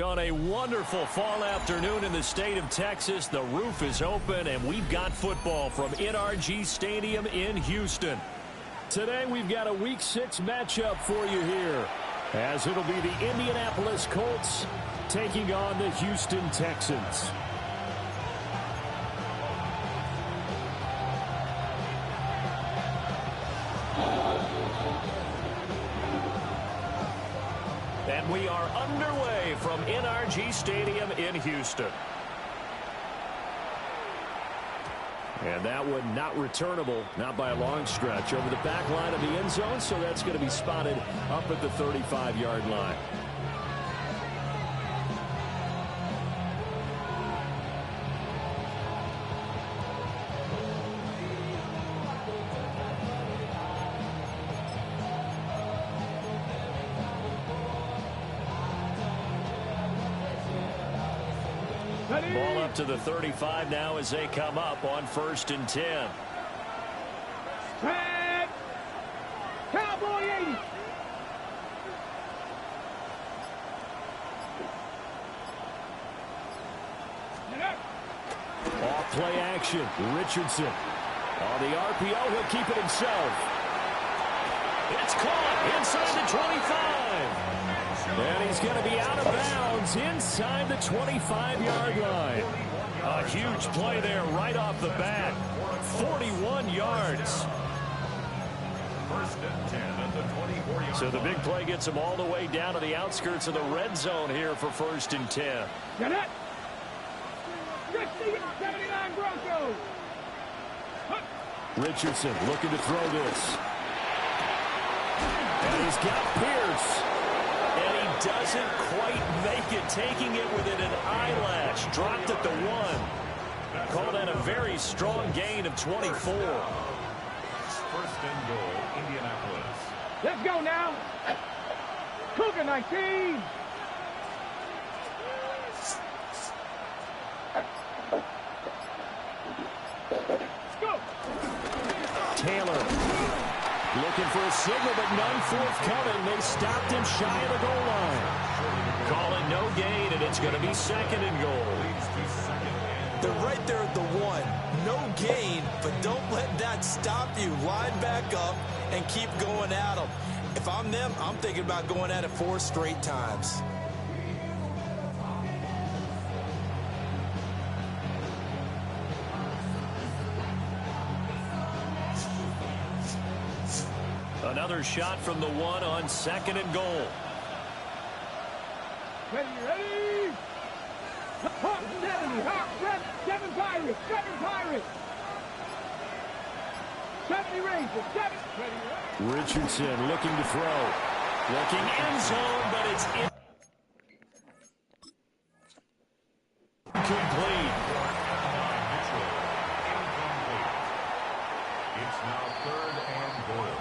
On a wonderful fall afternoon in the state of Texas, the roof is open, and we've got football from NRG Stadium in Houston. Today, we've got a Week 6 matchup for you here, as it'll be the Indianapolis Colts taking on the Houston Texans. And we are underway from NRG Stadium in Houston. And that one not returnable, not by a long stretch, over the back line of the end zone, so that's going to be spotted up at the 35-yard line. Ball up to the 35 now as they come up on 1st and 10. Red. Cowboy 80. Off play action. Richardson. On the RPO, he'll keep it himself. It's caught inside the 25. And he's going to be out of bounds inside the 25-yard line. A huge play there right off the bat. 41 yards. So the big play gets him all the way down to the outskirts of the red zone here for 1st and 10. Get it. 79 Broncos. Richardson looking to throw this. And he's got Pierce. And he doesn't quite make it, taking it within an eyelash. Dropped at the 1. Called that a very strong gain of 24. 1st and goal, Indianapolis. Let's go now. Cougar 19. Let's go. Taylor looking for a signal, but none forthcoming. They stopped him shy of the goal line. Calling no gain, and it's going to be 2nd and goal. They're right there at the 1. No gain, but don't let that stop you. Line back up and keep going at them. If I'm them, I'm thinking about going at it 4 straight times. Another shot from the 1 on 2nd and goal. Ready, ready. Hawk 70, Hawk 7 Pirates, 7 Pirates. 70 Rangers, 7. Ready, ready. Richardson looking to throw. Looking end zone, but it's incomplete. It's now 3rd and goal.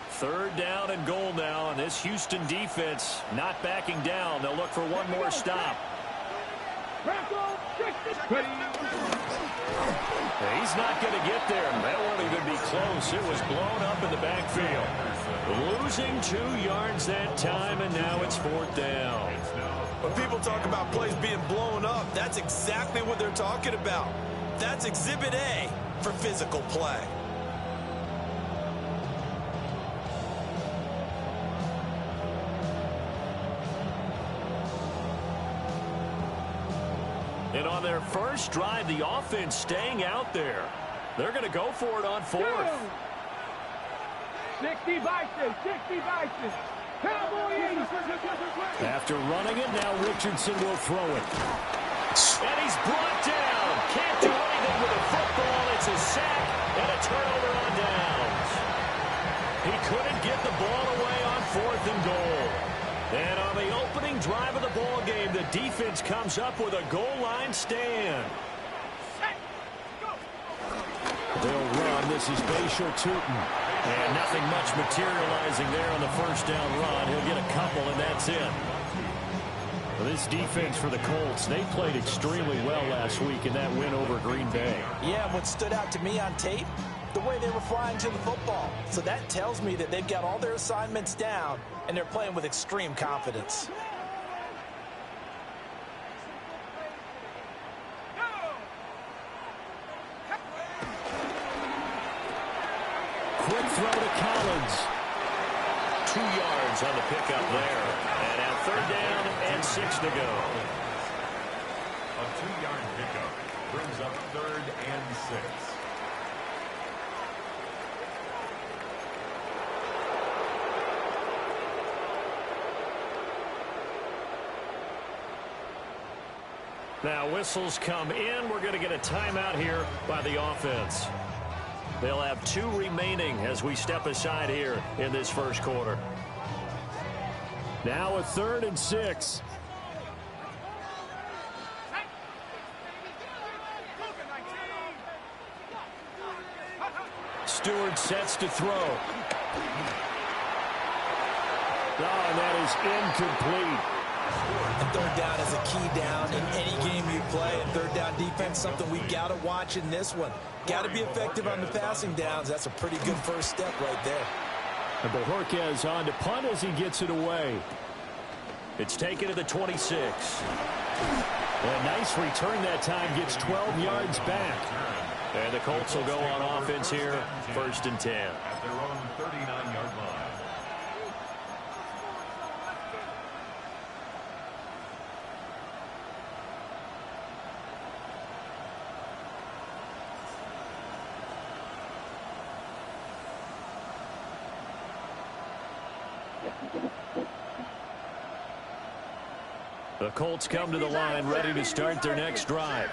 Third down and goal now, and this Houston defense not backing down. They'll look for one more stop. He's not going to get there. That won't even be close. It was blown up in the backfield. Losing 2 yards that time, and now it's 4th down. When people talk about plays being blown up, that's exactly what they're talking about. That's Exhibit A for physical play. And on their first drive, the offense staying out there. They're going to go for it on 4th. 60 Bison, 60 Bison. Cowboy 80. After running it, now Richardson will throw it. And he's brought down. Can't do anything with the football. It's a sack and a turnover on downs. He couldn't get the ball away on 4th and goal. And on the opening drive of the ball game, the defense comes up with a goal line stand. They'll run. This is Bashir Tootin. And nothing much materializing there on the first down run. He'll get a couple, and that's it. Well, this defense for the Colts, they played extremely well last week in that win over Green Bay. Yeah, what stood out to me on tape, the way they were flying to the football. So that tells me that they've got all their assignments down, and they're playing with extreme confidence. Quick throw to Collins. 2 yards on the pickup there. And now 3rd down and 6 to go. A 2-yard pickup brings up 3rd and 6. Now whistles come in. We're going to get a timeout here by the offense. They'll have 2 remaining as we step aside here in this first quarter. Now a 3rd and 6. Stewart sets to throw. Oh, and that is incomplete. And 3rd down is a key down in any game you play. And 3rd down defense, something we got to watch in this one. Got to be effective on the passing downs. That's a pretty good first step right there. And Bojorquez on to punt as he gets it away. It's taken to the 26. A nice return that time, gets 12 yards back. And the Colts will go on offense here, 1st and 10. At their own 39-yard line. The Colts come to the line ready to start their next drive.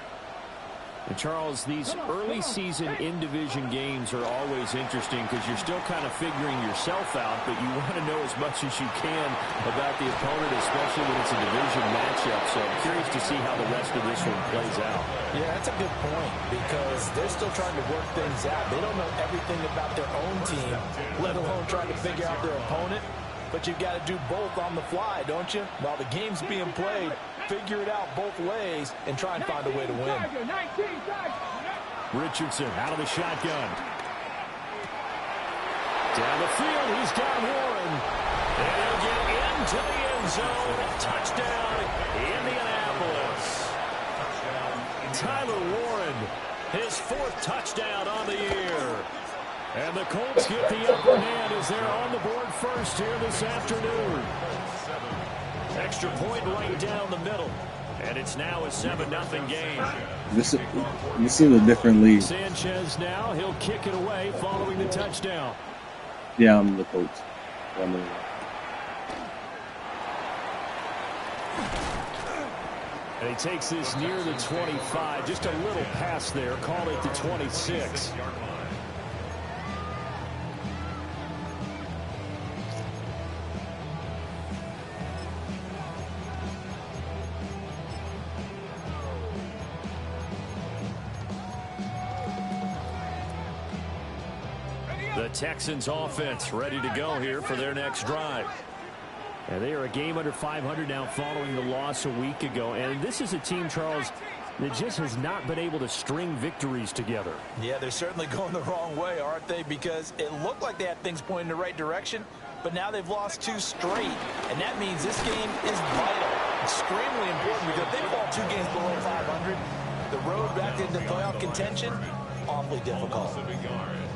And Charles, these early season in-division games are always interesting because you're still kind of figuring yourself out, but you want to know as much as you can about the opponent, especially when it's a division matchup. So I'm curious to see how the rest of this one plays out. Yeah, that's a good point because they're still trying to work things out. They don't know everything about their own team, let alone trying to figure out their opponent. But you've got to do both on the fly, don't you? While the game's being played, figure it out both ways and try and find a way to win. Richardson out of the shotgun. Down the field, he's got Warren. And he'll get into the end zone. Touchdown, Indianapolis. Tyler Warren, his 4th touchdown on the year. And the Colts get the upper hand as they're on the board first here this afternoon. Extra point right down the middle. And it's now a 7-0 game. This is a different league. Sanchez now, he'll kick it away following the touchdown. Yeah, I'm the coach. And he takes this near the 25. Just a little pass there. Call it the 26. The Texans offense ready to go here for their next drive. And they are a game under 500 now following the loss a week ago. And this is a team, Charles, that just has not been able to string victories together. Yeah, they're certainly going the wrong way, aren't they? Because it looked like they had things pointing in the right direction, but now they've lost 2 straight. And that means this game is vital, extremely important, because they fall 2 games below 500. The road back into playoff contention, awfully difficult.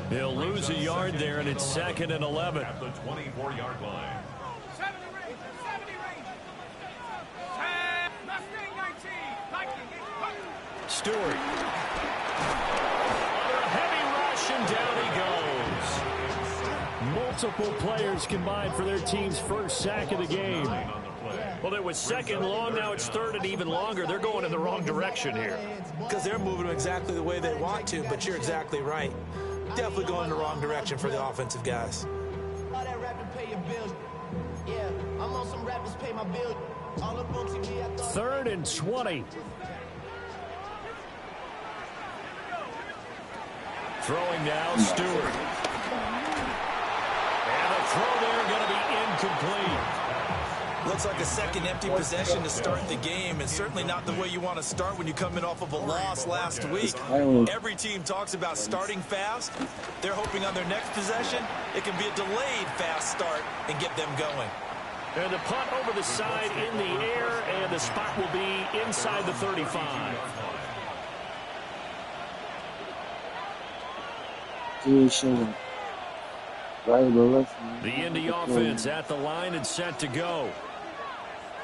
He'll lose a yard there, and it's 2nd and 11. At the 24-yard line. Stewart. Under a heavy rush, and down he goes. Multiple players combined for their team's first sack of the game. Well, it was 2nd long. Now it's 3rd and even longer. They're going in the wrong direction here. Because they're moving exactly the way they want to, but you're exactly right. Definitely going in the wrong direction for the offensive guys. All that rapping pay your bills. Yeah, I'm on some rappers pay my bills. All up on TV, I thought 3rd and 20. Throwing now, Stewart. And the throw there going to be incomplete. Looks like a second empty possession to start the game, and certainly not the way you want to start when you come in off of a loss last week. Every team talks about starting fast. They're hoping on their next possession, it can be a delayed fast start and get them going. And the punt over the side in the air, and the spot will be inside the 35. The Indy offense at the line and set to go.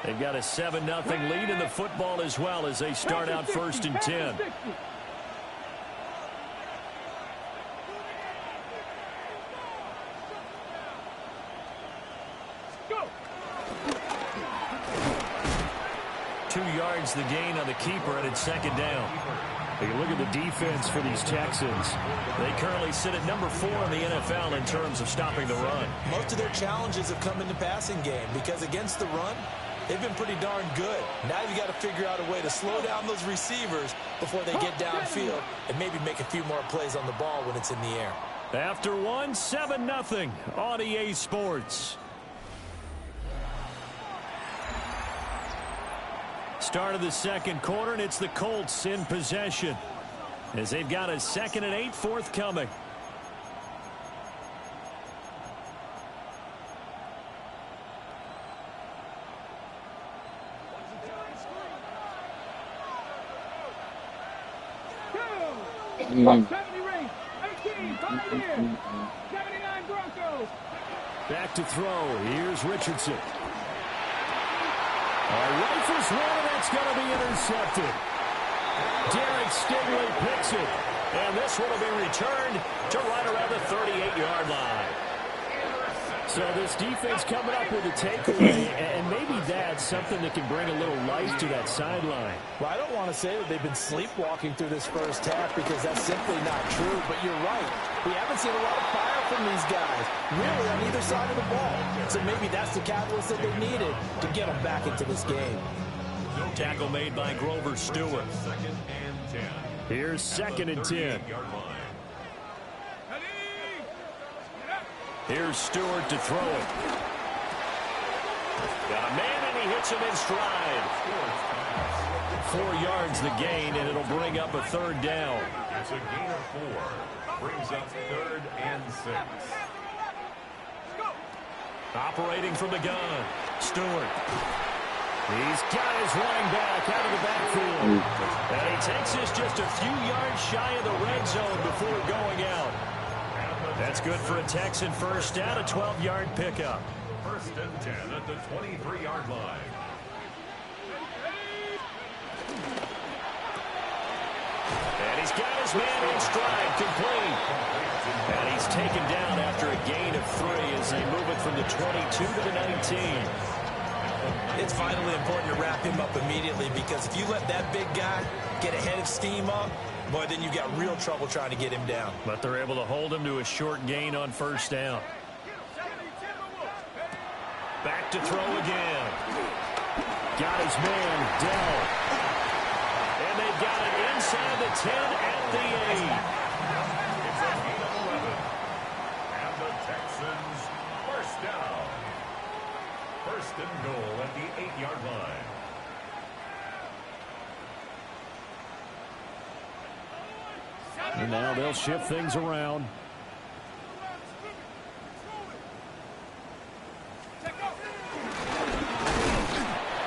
They've got a 7-0 lead in the football as well as they start out 1st and 10. Go. 2 yards the gain on the keeper, and it's 2nd down. Take a look at the defense for these Texans. They currently sit at number 4 in the NFL in terms of stopping the run. Most of their challenges have come in the passing game because against the run, they've been pretty darn good. Now you've got to figure out a way to slow down those receivers before they get downfield and maybe make a few more plays on the ball when it's in the air. After 1, 7-0 on EA Sports. Start of the 2nd quarter, and it's the Colts in possession as they've got a 2nd and 8 forthcoming. Back to throw. Here's Richardson. Rifles one, and that's going to be intercepted. Derek Stingley picks it, and this one will be returned to right around the 38-yard line. So this defense coming up with a takeaway, and maybe that's something that can bring a little life to that sideline. Well, I don't want to say that they've been sleepwalking through this first half because that's simply not true, but you're right. We haven't seen a lot of fire from these guys, really, on either side of the ball. So maybe that's the catalyst that they needed to get them back into this game. Tackle made by Grover Stewart. Here's 2nd and 10. Here's Stewart to throw it. Got a man, and he hits him in stride. 4 yards the gain, and it'll bring up a 3rd down. It's a gain of 4. Brings up 3rd and 6. Operating from the gun, Stewart. He's got his running back out of the backfield. And he takes this just a few yards shy of the red zone before going out. That's good for a Texan first down, a 12-yard pickup. 1st and 10 at the 23-yard line. And he's got his man in stride, complete. And he's taken down after a gain of 3 as they move it from the 22 to the 19. It's vitally important to wrap him up immediately because if you let that big guy get a head of steam up, boy, then you've got real trouble trying to get him down. But they're able to hold him to a short gain on 1st down. Back to throw again. Got his man, Dell. And they've got it inside the 10 at the 8. It's a gain of 11. And the Texans first down. 1st and goal at the 8-yard line. And now they'll shift things around.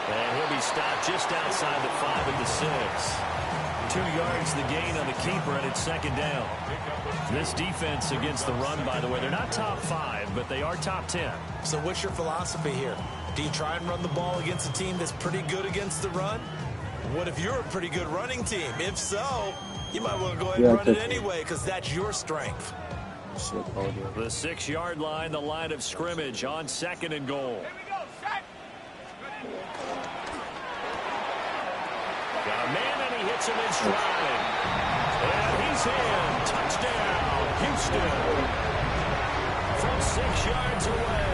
And he'll be stopped just outside the 5 at the 6. 2 yards the gain on the keeper, and it's 2nd down. This defense against the run, by the way, they're not top 5, but they are top 10. So what's your philosophy here? Do you try and run the ball against a team that's pretty good against the run? What if you're a pretty good running team? If so, you might want to go ahead and run it anyway because that's your strength. The 6-yard line, the line of scrimmage on 2nd and goal. Got a man, and he hits him in stride. And he's in. Touchdown, Houston. From 6 yards away.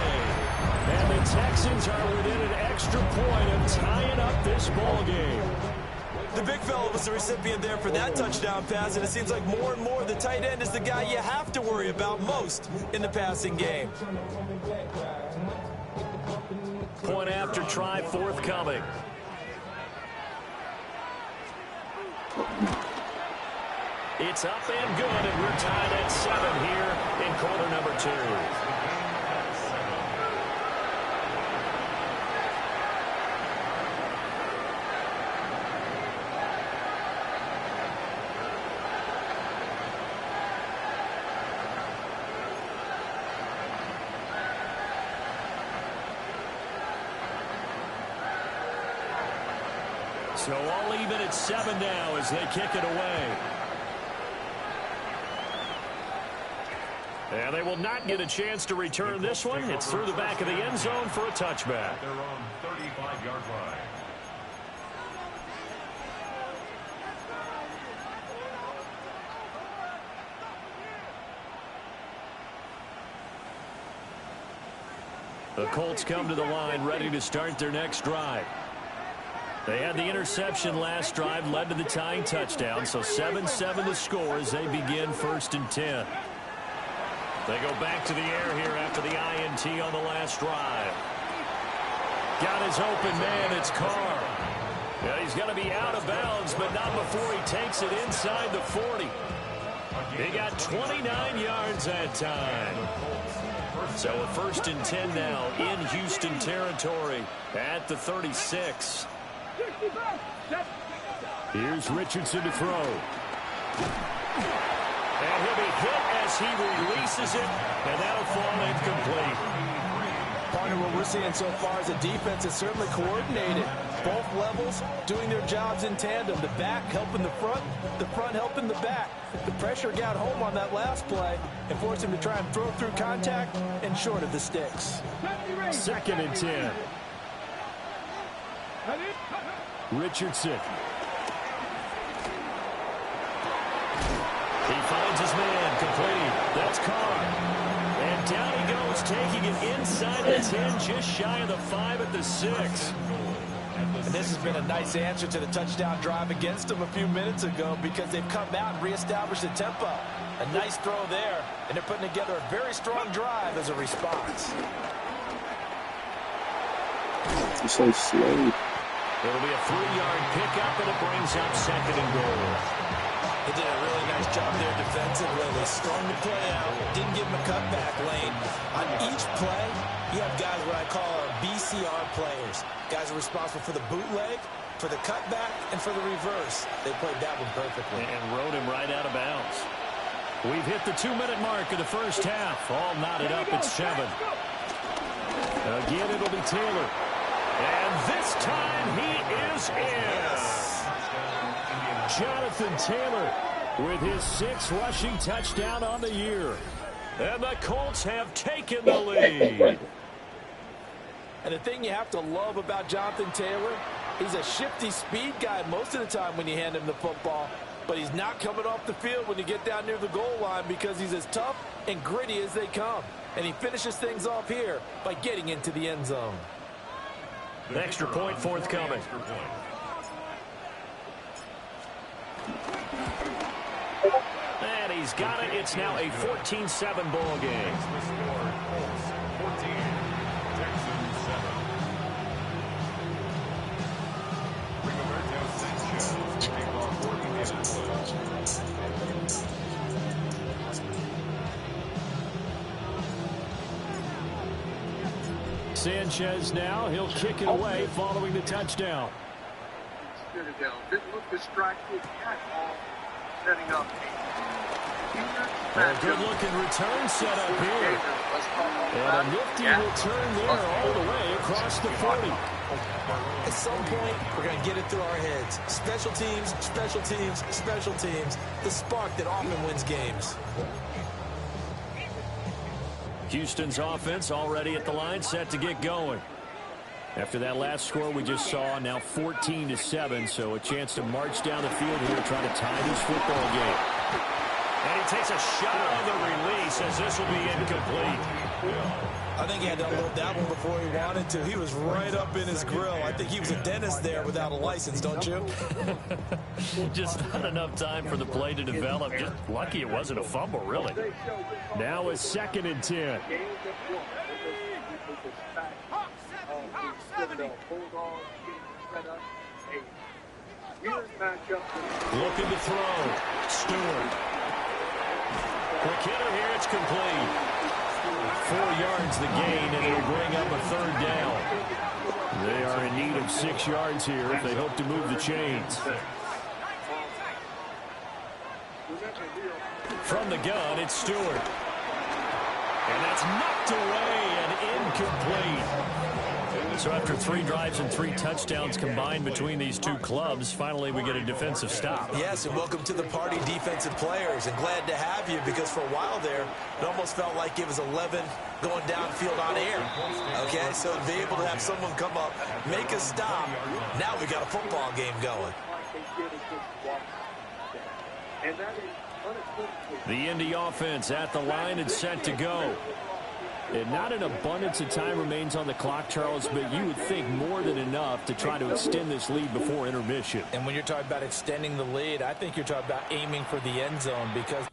And the Texans are within an extra point of tying up this ball game. The big fella was the recipient there for that touchdown pass, and it seems like more and more the tight end is the guy you have to worry about most in the passing game. Point after try forthcoming. It's up and good, and we're tied at 7 here in quarter number 2. So all even at 7 now as they kick it away. And they will not get a chance to return this one. It's through the back of the end zone for a touchback. They're on 35-yard line. The Colts come to the line ready to start their next drive. They had the interception last drive, led to the tying touchdown, so 7-7 to score as they begin 1st and 10. They go back to the air here after the INT on the last drive. Got his open man, it's Carr. Yeah, he's going to be out of bounds, but not before he takes it inside the 40. They got 29 yards that time. So a 1st and 10 now in Houston territory at the 36. Here's Richardson to throw. And he'll be hit as he releases it, and that'll fall incomplete. Partner, what we're seeing so far is the defense is certainly coordinated. Both levels doing their jobs in tandem. The back helping the front helping the back. The pressure got home on that last play and forced him to try and throw through contact and short of the sticks. 2nd and 10. Richardson. He finds his man, complete. That's Carr. And down he goes, taking it inside the 10, just shy of the 5 at the 6. And this has been a nice answer to the touchdown drive against them a few minutes ago because they've come out and reestablished the tempo. A nice throw there, and they're putting together a very strong drive as a response. It's so slow. It'll be a 3-yard pickup, and it brings up 2nd and goal. They did a really nice job there defensively. They strung the play out, didn't give him a cutback lane. On each play, you have guys what I call our BCR players. Guys are responsible for the bootleg, for the cutback, and for the reverse. They played that one perfectly. And rode him right out of bounds. We've hit the 2-minute mark of the first half. All knotted up at 7. Again, it'll be Taylor. And this time he is in. Jonathan Taylor with his 6th rushing touchdown on the year. And the Colts have taken the lead. And the thing you have to love about Jonathan Taylor, he's a shifty speed guy most of the time when you hand him the football. But he's not coming off the field when you get down near the goal line because he's as tough and gritty as they come. And he finishes things off here by getting into the end zone. An extra point forthcoming. And he's got it. It's now a 14-7 ball game. The score, Colts 14, Texans 7. Rigoberto Sanchez to kick off for Sanchez now, he'll kick it away following the touchdown. Didn't look distracted at all, setting up. A good-looking return set up here. And a nifty return there all the way across the 40. At some point, we're going to get it through our heads. Special teams, special teams, special teams. The spark that often wins games. Houston's offense already at the line, set to get going. After that last score we just saw, now 14-7, so a chance to march down the field here, trying to tie this football game. And he takes a shot on the release as this will be incomplete. I think he had to unload that one before he wanted to. He was right up in his grill. I think he was a dentist there without a license, don't you? Just not enough time for the play to develop. Just lucky it wasn't a fumble, really. Now a 2nd and 10. Looking to throw. Stewart. Quick hitter here. It's complete. 4 yards the gain, and it'll bring up a 3rd down. They are in need of 6 yards here if they hope to move the chains. From the gun, it's Stewart. And that's knocked away and incomplete. So after 3 drives and 3 touchdowns combined between these two clubs, finally we get a defensive stop. Yes, and welcome to the party, defensive players. And glad to have you, because for a while there, it almost felt like it was 11 going downfield on air. Okay, so to be able to have someone come up, make a stop, now we got a football game going. The Indy offense at the line and set to go. And not an abundance of time remains on the clock, Charles, but you would think more than enough to try to extend this lead before intermission. And when you're talking about extending the lead, I think you're talking about aiming for the end zone, because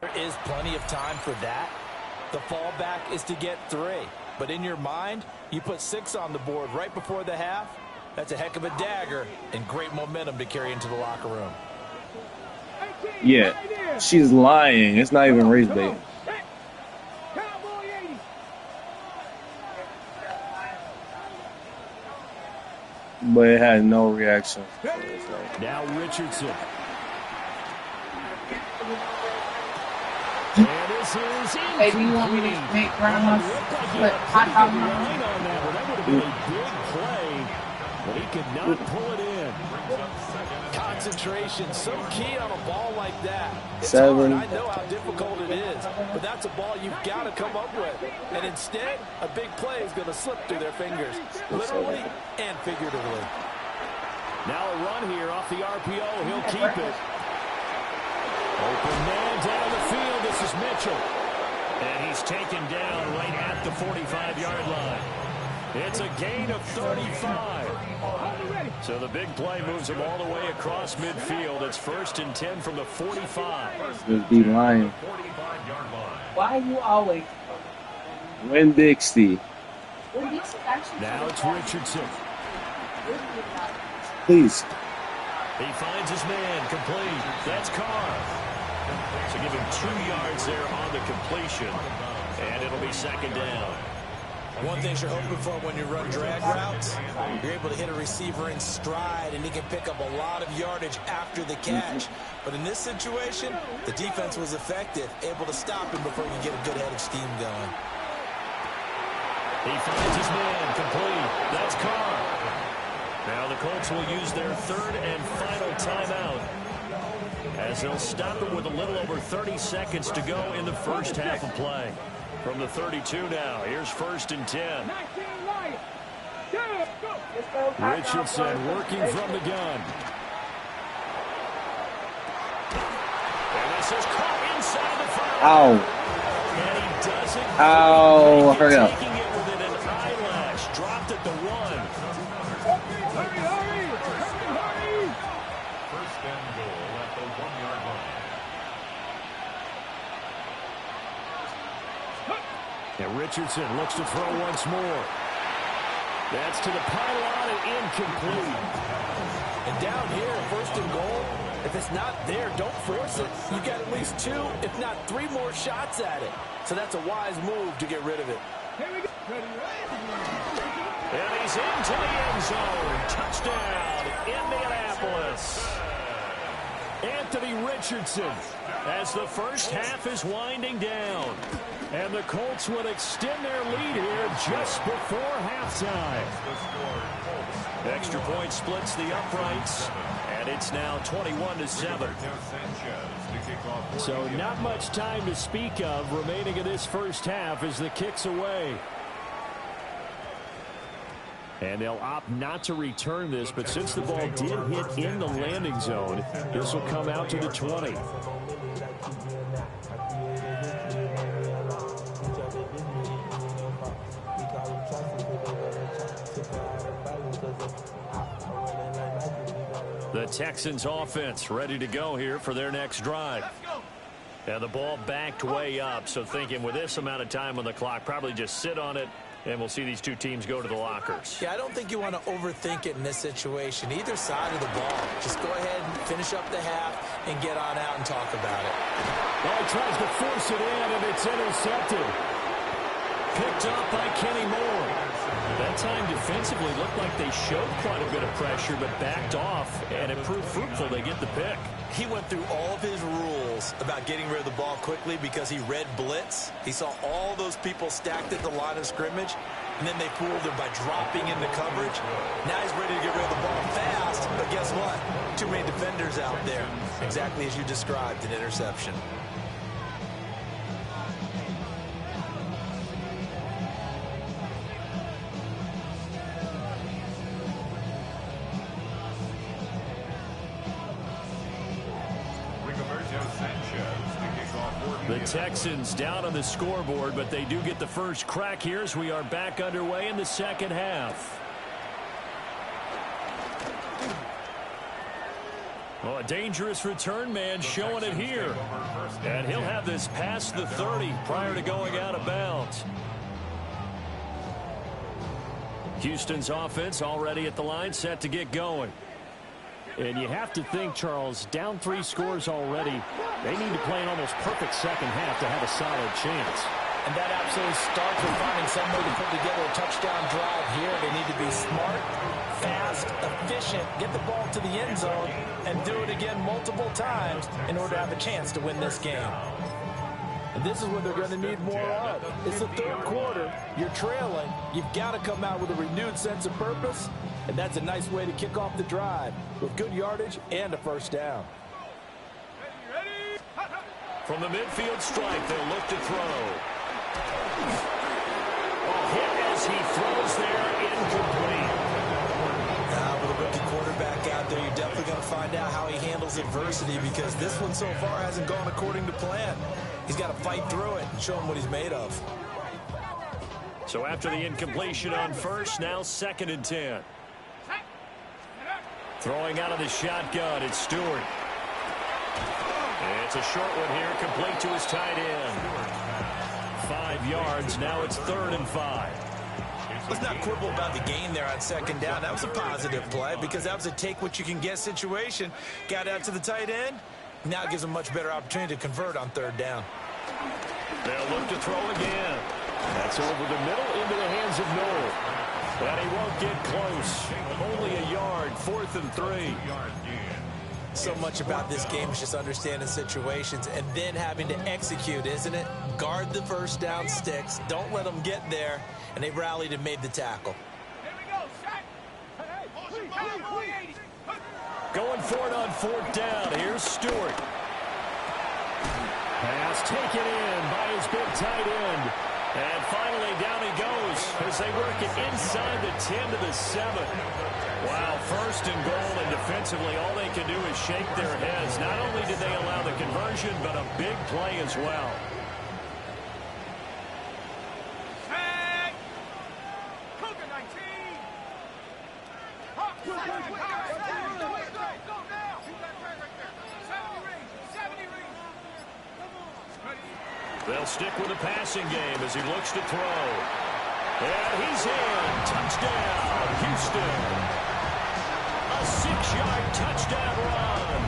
there is plenty of time for that. The fallback is to get 3. But in your mind, you put 6 on the board right before the half. That's a heck of a dagger and great momentum to carry into the locker room. Yeah, she's lying. It's not even race bait. But it had no reaction. Now Richardson. And this is Hey, do you want me to make grandma's put hot dog on that? That would have been a big play, but he could not pull it in. Concentration, so key on a ball like that. It's 7. hard. I know how difficult it is, but that's a ball you've got to come up with. And instead, a big play is going to slip through their fingers, literally and figuratively. Now a run here off the RPO. He'll keep it. Open man down the field. This is Mitchell. And he's taken down right at the 45-yard line. It's a gain of 35. So the big play moves him all the way across midfield. It's 1st and 10 from the 45. Just be lying. Why you always? Win Dixie. Now it's Richardson. Please. He finds his man, complete. That's Carr. So give him 2 yards there on the completion, and it'll be 2nd down. One thing you're hoping for when you run drag routes, you're able to hit a receiver in stride, and he can pick up a lot of yardage after the catch. But in this situation, the defense was effective, able to stop him before he could get a good head of steam going. He finds his man, complete. That's Carr. Now the Colts will use their 3rd and final timeout, as they'll stop it with a little over 30 seconds to go in the first half of play. From the 32 now, here's 1st and 10. Richardson working from the gun. And this is caught inside the 5. Ow. And he doesn't. Ow. Hurry up. Taking it within an eyelash. Dropped at the 1. First and goal at the 1-yard line. And Richardson looks to throw once more. That's to the pylon and incomplete. And down here, 1st and goal, if it's not there, don't force it. You got at least 2, if not 3 more shots at it. So that's a wise move to get rid of it. And he's into the end zone. Touchdown, Indianapolis. Anthony Richardson, as the first half is winding down. And the Colts would extend their lead here just before halftime. Extra point splits the uprights, and it's now 21-7. So not much time to speak of remaining in this first half as the kick's away. And they'll opt not to return this, but since the ball did hit in the landing zone, this will come out to the 20. The Texans offense ready to go here for their next drive. And the ball backed way up, so thinking with this amount of time on the clock, probably just sit on it, and we'll see these two teams go to the lockers. Yeah, I don't think you want to overthink it in this situation. Either side of the ball. Just go ahead and finish up the half and get on out and talk about it. Well, he tries to force it in, and it's intercepted. Picked up by Kenny Moore. That time defensively looked like they showed quite a bit of pressure, but backed off, and it proved fruitful. They get the pick. He went through all of his rules about getting rid of the ball quickly because he read blitz. He saw all those people stacked at the line of scrimmage, and then they fooled him by dropping into coverage. Now he's ready to get rid of the ball fast, but guess what? Too many defenders out there. Exactly as you described, an interception. The Texans down on the scoreboard, but they do get the first crack here as we are back underway in the second half. Well, a dangerous return man showing it here. And he'll have this past the 30 prior to going out of bounds. Houston's offense already at the line, set to get going. And you have to think, Charles, down 3 scores already. They need to play an almost perfect second half to have a solid chance. And that absolutely starts with finding some way to put together a touchdown drive here. They need to be smart, fast, efficient, get the ball to the end zone, and do it again multiple times in order to have a chance to win this game. And this is what they're going to need more of. It's the third quarter. You're trailing. You've got to come out with a renewed sense of purpose. And that's a nice way to kick off the drive with good yardage and a first down. From the midfield stripe, they'll look to throw. Hit as he throws there, incomplete. With a rookie quarterback out there, you're definitely going to find out how he handles adversity because this one so far hasn't gone according to plan. He's got to fight through it and show him what he's made of. So after the incompletion on first, now 2nd and 10. Throwing out of the shotgun, it's Stewart. It's a short one here, complete to his tight end. 5 yards, now it's 3rd and 5. Let's not quibble about the gain there on 2nd down. That was a positive play because that was a take-what-you-can-get situation. Got out to the tight end. Now it gives him a much better opportunity to convert on 3rd down. They'll look to throw again. That's over the middle into the hands of Noel. And he won't get close. Only a yard, 4th and 3. So much about this game is just understanding situations and then having to execute, isn't it? Guard the first down sticks. Don't let them get there. And they rallied and made the tackle. Going for it on 4th down. Here's Stewart. Pass taken in by his big tight end. And finally down he goes as they work it inside the 10 to the 7. Wow, 1st and goal, and defensively all they can do is shake their heads. Not only did they allow the conversion, but a big play as well. They'll stick with the passing game as he looks to throw. And he's in. Touchdown, Houston. A 6-yard touchdown run.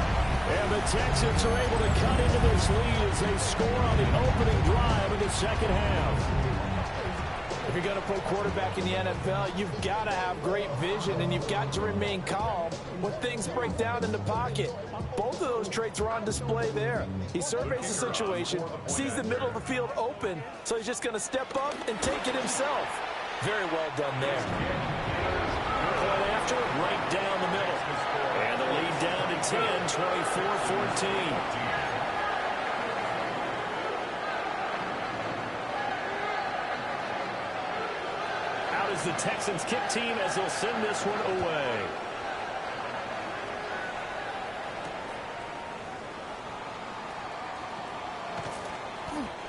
And the Texans are able to cut into this lead as they score on the opening drive of the second half. you're going to play quarterback in the NFL, you've got to have great vision, and you've got to remain calm when things break down in the pocket. Both of those traits are on display there. He surveys the situation, sees the middle of the field open, so he's just going to step up and take it himself. Very well done there. Point after, right down the middle. And the lead down to 10, 24-14. Out is the Texans kick team as they'll send this one away.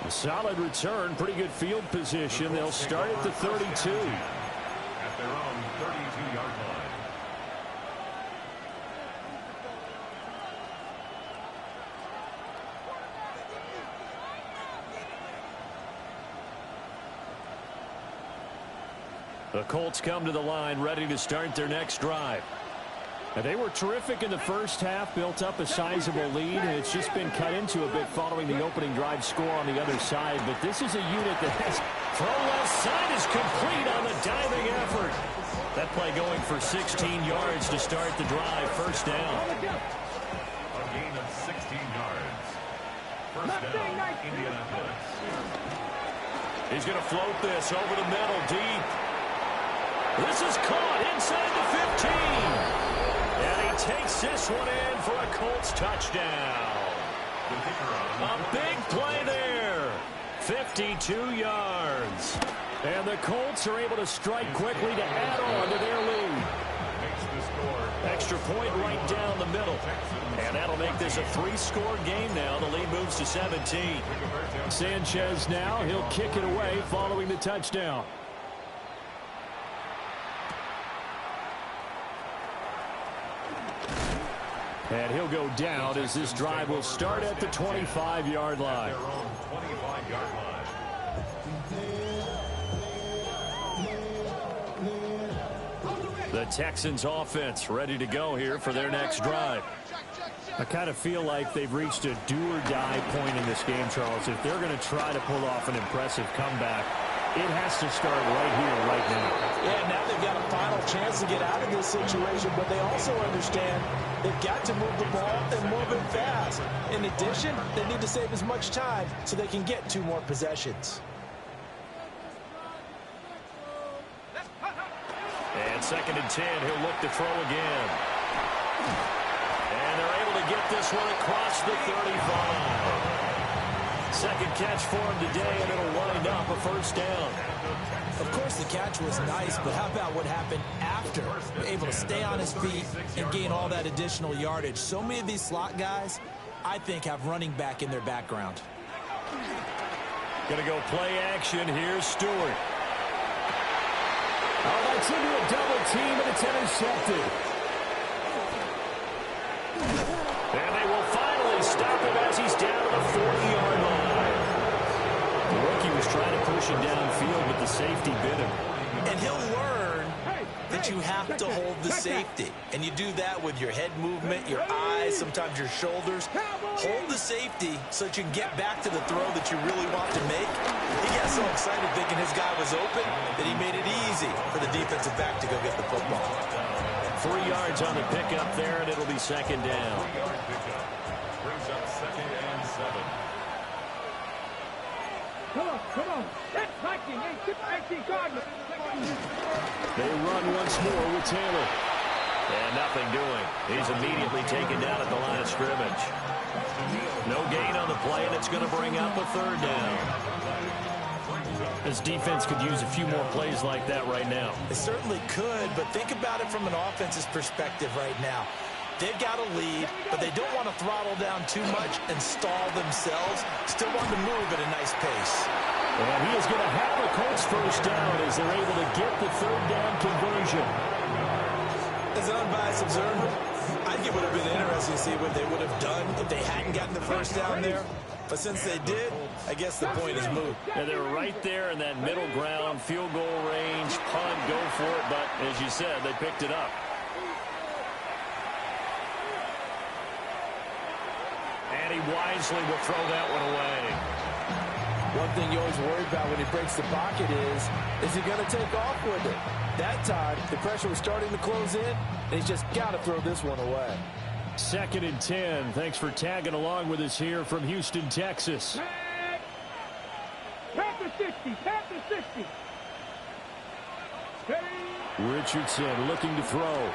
A solid return, pretty good field position. They'll start at the 32. At their own 32-yard line. The Colts come to the line ready to start their next drive. And they were terrific in the first half, built up a sizable lead, and it's just been cut into a bit following the opening drive score on the other side. But this is a unit that has throw left side is complete on the diving effort. That play going for 16 yards to start the drive. First down. A gain of 16 yards. First down, Indianapolis. He's going to float this over the middle, deep. This is caught inside the 15. And he takes this one in for a Colts touchdown. A big play there. 52 yards. And the Colts are able to strike quickly to add on to their lead. Extra point right down the middle. And that'll make this a 3-score game now. The lead moves to 17. Sanchez now, he'll kick it away following the touchdown. And he'll go down as this drive will start at the 25-yard line. The Texans offense ready to go here for their next drive. I kind of feel like they've reached a do-or-die point in this game, Charles. If they're going to try to pull off an impressive comeback, it has to start right here, right now. Yeah, now they've got a final chance to get out of this situation, but they also understand they've got to move the ball and move it fast. In addition, they need to save as much time so they can get 2 more possessions. And 2nd and 10, he'll look to throw again. And they're able to get this one across the 35. Second catch for him today, and it'll wind up a first down. Of course, the catch was nice, but how about what happened after? Able to stay on his feet and gain all that additional yardage. So many of these slot guys, I think, have running back in their background. Going to go play action. Here's Stewart. Oh, that's into a double team, and it's intercepted. And they will finally stop him as he's down to the 40-yard line. The rookie was trying to push him downfield, but the safety bit him. And he'll learn that you have to hold the safety. And you do that with your head movement, your eyes, sometimes your shoulders. Hold the safety so that you can get back to the throw that you really want to make. He got so excited thinking his guy was open that he made it easy for the defensive back to go get the football. 3 yards on the pickup there, and it'll be 2nd down. 3-yard pickup. Brings up 2nd and 7. Come on. That's 19, 18, Gardner. They run once more with Taylor. And nothing doing. He's immediately taken down at the line of scrimmage. No gain on the play, and it's going to bring up a 3rd down. This defense could use a few more plays like that right now. It certainly could, but think about it from an offense's perspective right now. They've got a lead, but they don't want to throttle down too much and stall themselves. Still want to move at a nice pace. And he is going to have a Colts first down as they're able to get the 3rd down conversion. As an unbiased observer, I think it would have been interesting to see what they would have done if they hadn't gotten the first down there. But since they did, I guess the point is moot. And they were right there in that middle ground, field goal range, punt, go for it. But as you said, they picked it up. And he wisely will throw that one away. One thing you always worry about when he breaks the pocket is he going to take off with it? That time, the pressure was starting to close in, and he's just got to throw this one away. 2nd and 10. Thanks for tagging along with us here from Houston, Texas. Panther 60, Panther 60. Richardson looking to throw.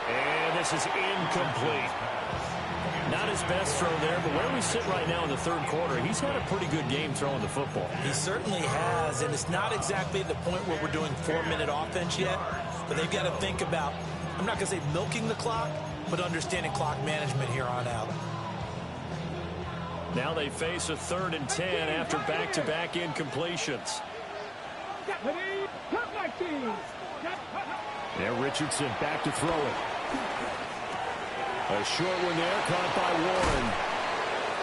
And this is incomplete. Not his best throw there, but where we sit right now in the third quarter, he's had a pretty good game throwing the football. He certainly has, and it's not exactly the point where we're doing 4-minute offense yet, but they've got to think about, I'm not going to say milking the clock, but understanding clock management here on out. Now they face a 3rd and 10 after back-to-back incompletions. Now Richardson back to throw it. A short one there, caught by Warren.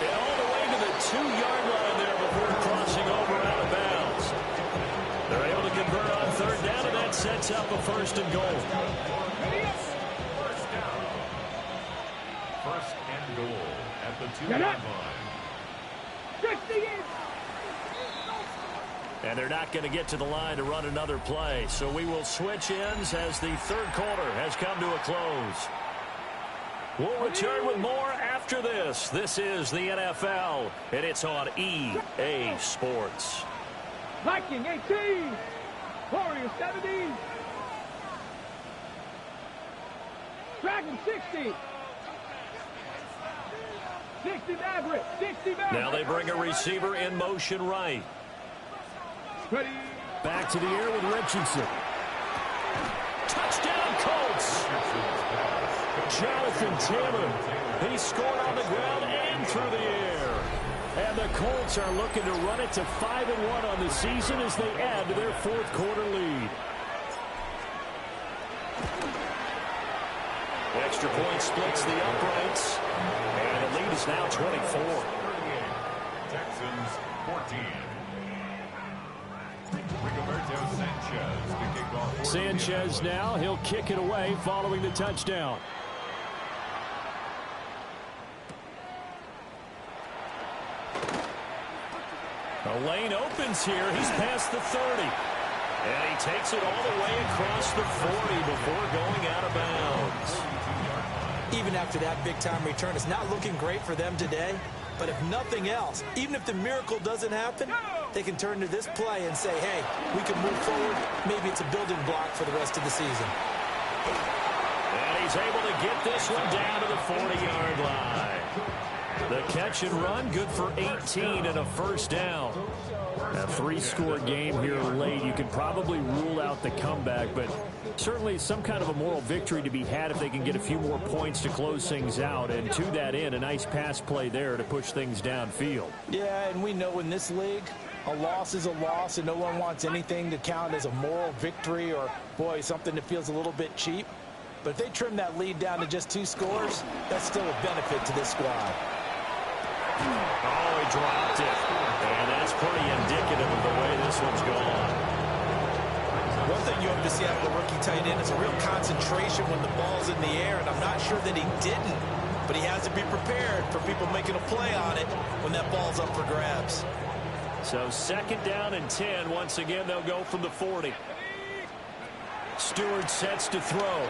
And all the way to the 2-yard line there before crossing over out of bounds. They're able to convert on 3rd down, and that sets up a 1st and goal. First and goal at the 2-yard line. And they're not going to get to the line to run another play. So we will switch ends as the third quarter has come to a close. We'll return with more after this. This is the NFL, and it's on EA Sports. Viking 18, Warriors 17, Dragon 60. 60 Maverick, 60 Maverick. Now they bring a receiver in motion right. Ready. Back to the air with Richardson. Touchdown, Colts. Jonathan Taylor. He scored on the ground and through the air. And the Colts are looking to run it to 5-1 on the season as they add to their fourth quarter lead. Extra point splits the uprights. And the lead is now 24. Texans 14. Sanchez now, he'll kick it away following the touchdown. The lane opens here. He's past the 30. And he takes it all the way across the 40 before going out of bounds. Even after that big-time return, it's not looking great for them today. But if nothing else, even if the miracle doesn't happen, they can turn to this play and say, hey, we can move forward. Maybe it's a building block for the rest of the season. And he's able to get this one down to the 40-yard line. The catch and run, good for 18 and a first down. A 3-score game here late. You can probably rule out the comeback, but certainly some kind of a moral victory to be had if they can get a few more points to close things out. And to that end, a nice pass play there to push things downfield. Yeah, and we know in this league, a loss is a loss, and no one wants anything to count as a moral victory or, boy, something that feels a little bit cheap. But if they trim that lead down to just 2 scores, that's still a benefit to this squad. Oh, he dropped it. And that's pretty indicative of the way this one's gone. One thing you have to see out of the rookie tight end is a real concentration when the ball's in the air, and I'm not sure that he didn't, but he has to be prepared for people making a play on it when that ball's up for grabs. So 2nd down and 10. Once again, they'll go from the 40. Stewart sets to throw.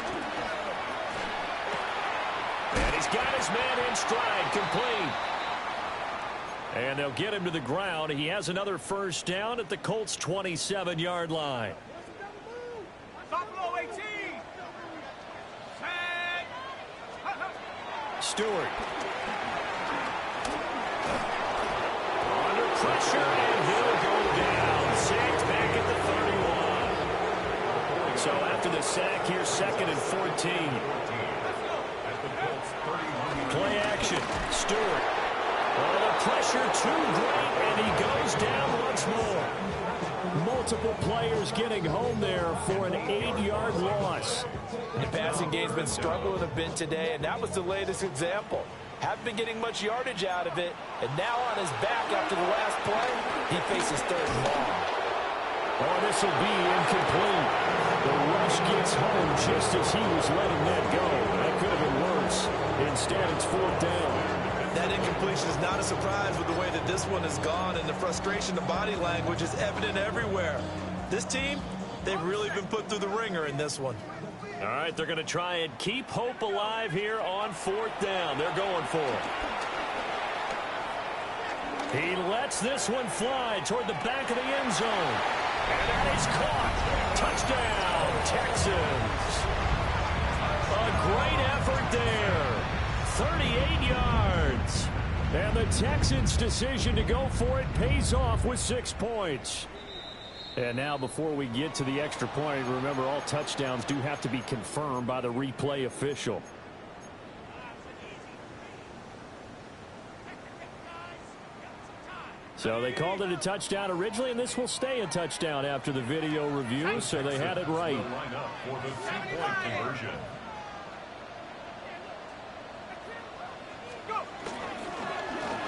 And he's got his man in stride, complete. And they'll get him to the ground. He has another first down at the Colts' 27-yard line. Stewart. Under pressure, and he'll go down. Sacked back at the 31. So after the sack, here's 2nd and 14. Play action. Stewart. Oh, the pressure too great, and he goes down once more. Multiple players getting home there for an 8-yard loss. The passing game's been struggling a bit today, and that was the latest example. Haven't been getting much yardage out of it, and now on his back after the last play, he faces 3rd and long. Oh, this will be incomplete. The rush gets home just as he was letting that go. That could have been worse. Instead, it's 4th down. That incompletion is not a surprise with the way that this one has gone, and the frustration, the body language is evident everywhere. This team, they've really been put through the ringer in this one. All right, they're going to try and keep hope alive here on 4th down. They're going for it. He lets this one fly toward the back of the end zone. And that is caught. Touchdown, Texans. A great effort there. 38 yards. And the Texans' decision to go for it pays off with 6 points. And now before we get to the extra point, remember all touchdowns do have to be confirmed by the replay official. So they called it a touchdown originally, and this will stay a touchdown after the video review, so they had it right. For the 2-point conversion.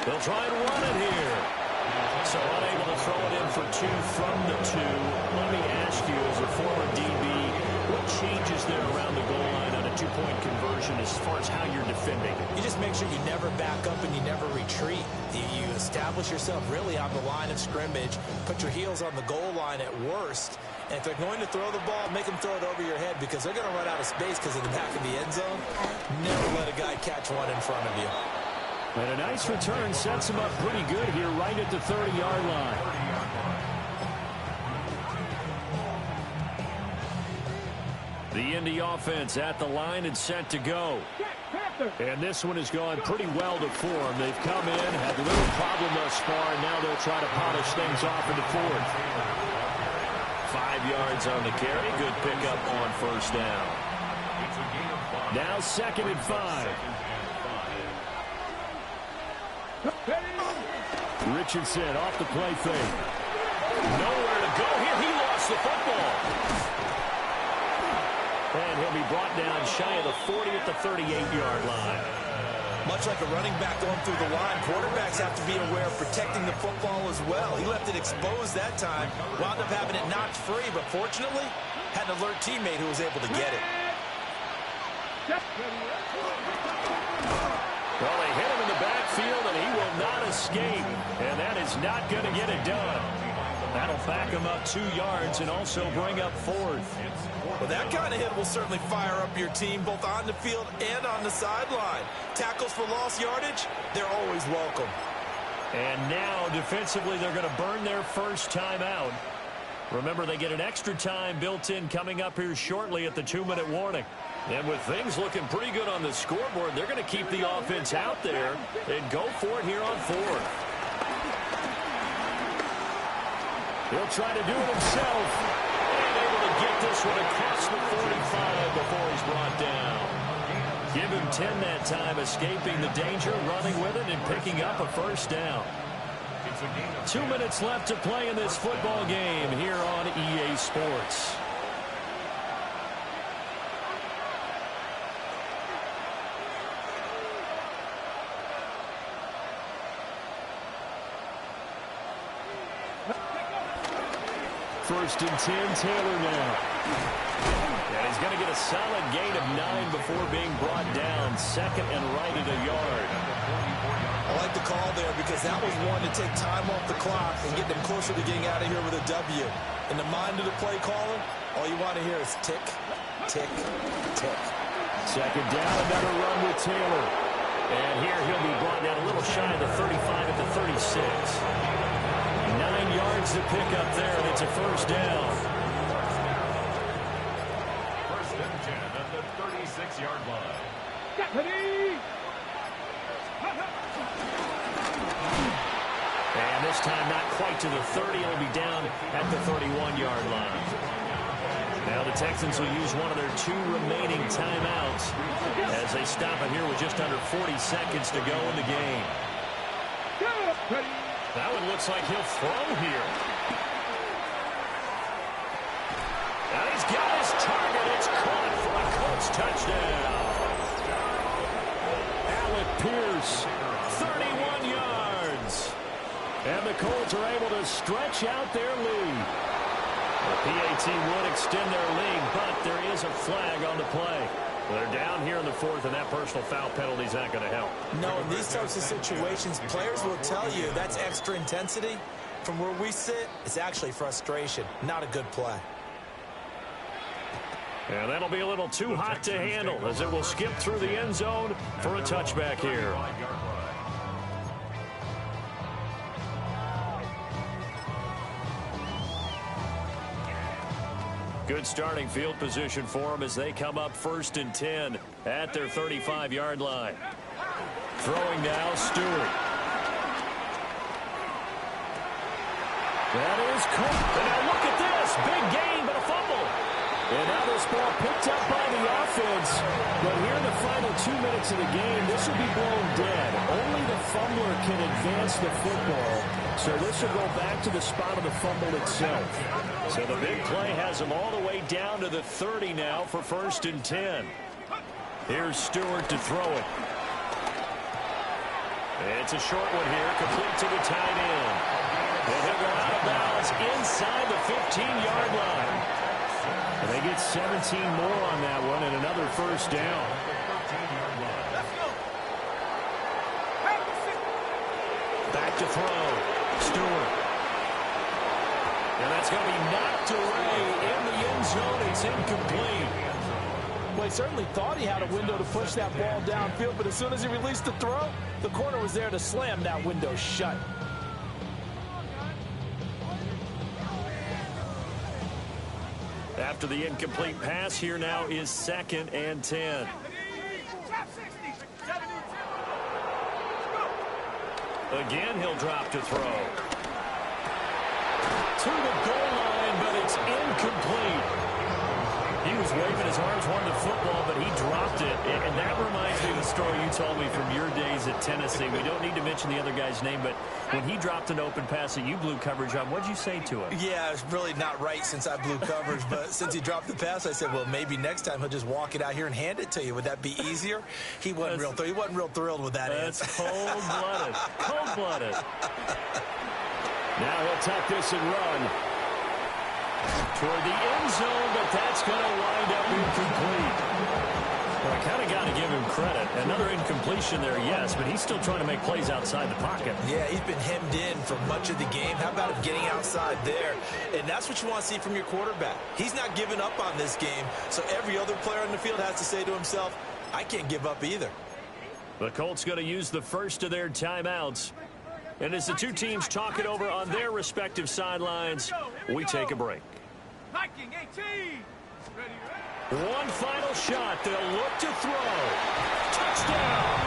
They'll try and run it here. So unable to throw it in for 2 from the 2. Let me ask you, as a former DB, what changes there around the goal line on a 2-point conversion as far as how you're defending? You just make sure you never back up and you never retreat. You establish yourself really on the line of scrimmage, put your heels on the goal line at worst, and if they're going to throw the ball, make them throw it over your head because they're going to run out of space because of the back of the end zone. Never let a guy catch one in front of you. And a nice return sets him up pretty good here right at the 30-yard line. The Indy offense at the line and set to go. And this one has gone pretty well to form. They've come in, had a little problem thus far, and now they'll try to polish things off into 4th. 5 yards on the carry. Good pickup on 1st down. Now 2nd and 5. Richardson off the play fake. Nowhere to go here. He lost the football. And he'll be brought down shy of the 40 at the 38-yard line. Much like a running back going through the line, quarterbacks have to be aware of protecting the football as well. He left it exposed that time, wound up having it knocked free, but fortunately, had an alert teammate who was able to get it. Well, they hit him in the backfield, and he will not escape. And that is not going to get it done. That'll back him up 2 yards and also bring up 4th. Well, that kind of hit will certainly fire up your team, both on the field and on the sideline. Tackles for lost yardage, they're always welcome. And now, defensively, they're going to burn their first time out. Remember, they get an extra time built in coming up here shortly at the 2-minute warning. And with things looking pretty good on the scoreboard, they're going to keep the offense out there and go for it here on 4th. He'll try to do it himself. And able to get this one across the 45 before he's brought down. Give him 10 that time, escaping the danger, running with it, and picking up a 1st down. 2 minutes left to play in this football game here on EA Sports. First and 10, Taylor now. And he's going to get a solid gain of 9 before being brought down. 2nd and right at a yard. I like the call there because that was one to take time off the clock and get them closer to getting out of here with a W. In the mind of the play caller, all you want to hear is tick, tick, tick. 2nd down, another run with Taylor. And here he'll be brought down a little shy of the 35 at the 36. 9 yards to pick up there, and it's a 1st down. 1st and 10 at the 36-yard line. And this time not quite to the 30. It'll be down at the 31-yard line. Now the Texans will use one of their 2 remaining timeouts as they stop it here with just under 40 seconds to go in the game. That one looks like he'll throw here. And he's got his target. It's caught for a Colts touchdown. Alec Pierce, 31 yards. And the Colts are able to stretch out their lead. The PAT would extend their lead, but there is a flag on the play. They're down here in the fourth, and that personal foul penalty is not going to help. No, in these types of situations, players will tell you that's extra intensity. From where we sit, it's actually frustration, not a good play. And that'll be a little too hot to handle as it will skip through the end zone for a touchback here. Good starting field position for them as they come up 1st and 10 at their 35-yard line. Throwing now, Stewart. That is Cook. And now look at this. Big gain, but a fumble. And now this ball picked up by the offense. But here in the final 2 minutes of the game, this will be blown dead. Only the fumbler can advance the football. So this will go back to the spot of the fumble itself. So the big play has them all the way down to the 30 now for 1st and 10. Here's Stewart to throw it. It's a short one here, complete to the tight end. And he'll go out of bounds inside the 15-yard line. And they get 17 more on that one and another 1st down. Back to throw. Stewart. And that's going to be knocked away in the end zone. It's incomplete. Well, he certainly thought he had a window to push that ball downfield, but as soon as he released the throw, the corner was there to slam that window shut. After the incomplete pass, here now is 2nd and 10. Again, he'll drop to throw. To the goal line, but it's incomplete. He was waving his arms, wanting the football, but he dropped it. And that reminds me of the story you told me from your days at Tennessee. We don't need to mention the other guy's name, but when he dropped an open pass that you blew coverage on, what'd you say to him? Yeah, it's really not right since I blew coverage, but since he dropped the pass, I said, well, maybe next time he'll just walk it out here and hand it to you. Would that be easier? He wasn't real thrilled with that answer. answer. Cold-blooded. Cold-blooded. Now he'll tuck this and run toward the end zone, but that's going to wind up incomplete. Well, I kind of got to give him credit. Another incompletion there, yes, but he's still trying to make plays outside the pocket. Yeah, he's been hemmed in for much of the game. How about him getting outside there? And that's what you want to see from your quarterback. He's not giving up on this game, so every other player on the field has to say to himself, I can't give up either. The Colts going to use the first of their timeouts. And as the two teams talk it over on their respective sidelines, we take a break. One final shot. They'll look to throw. Touchdown!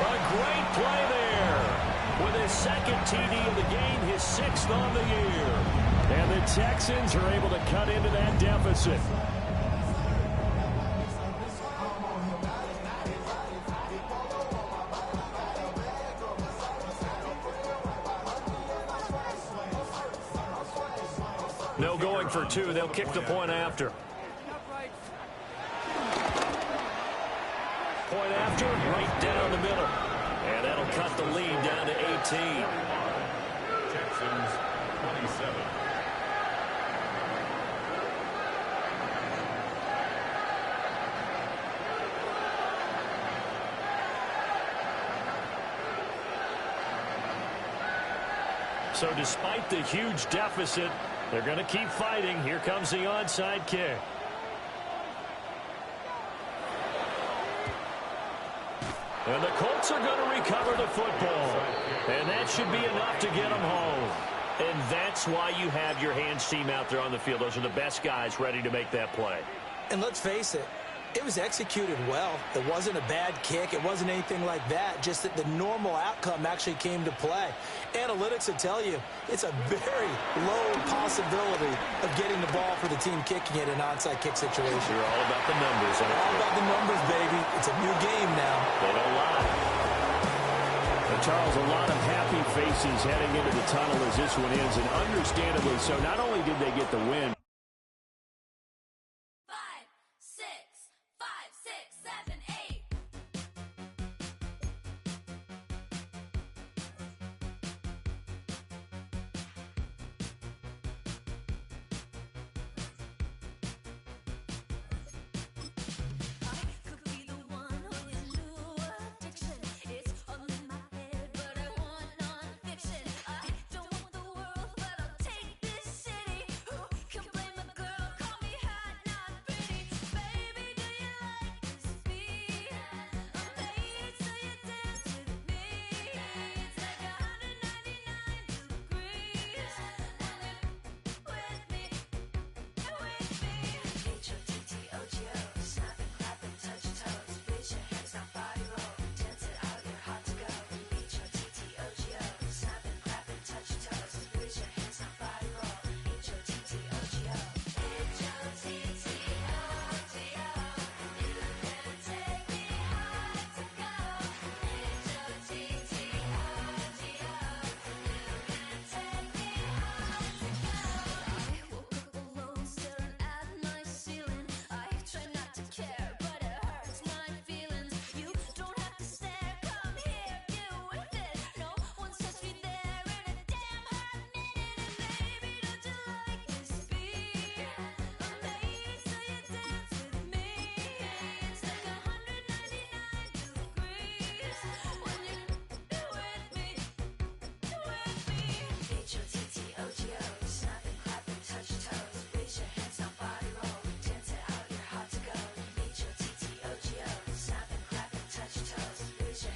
A great play there. With his 2nd TD of the game, his 6th on the year. And the Texans are able to cut into that deficit. No going for 2. They'll kick the point after. Point after, right down the middle. And that'll cut the lead down to 18. Texans 27. So despite the huge deficit, they're going to keep fighting. Here comes the onside kick. And the Colts are going to recover the football. And that should be enough to get them home. And that's why you have your hands team out there on the field. Those are the best guys ready to make that play. And let's face it, it was executed well. It wasn't a bad kick. It wasn't anything like that. Just that the normal outcome actually came to play. Analytics will tell you it's a very low possibility of getting the ball for the team kicking it in an onside kick situation. You're all about the numbers. All about the numbers, baby. It's a new game now. They don't lie. And Charles, a lot of happy faces heading into the tunnel as this one ends, and understandably so. Not only did they get the win,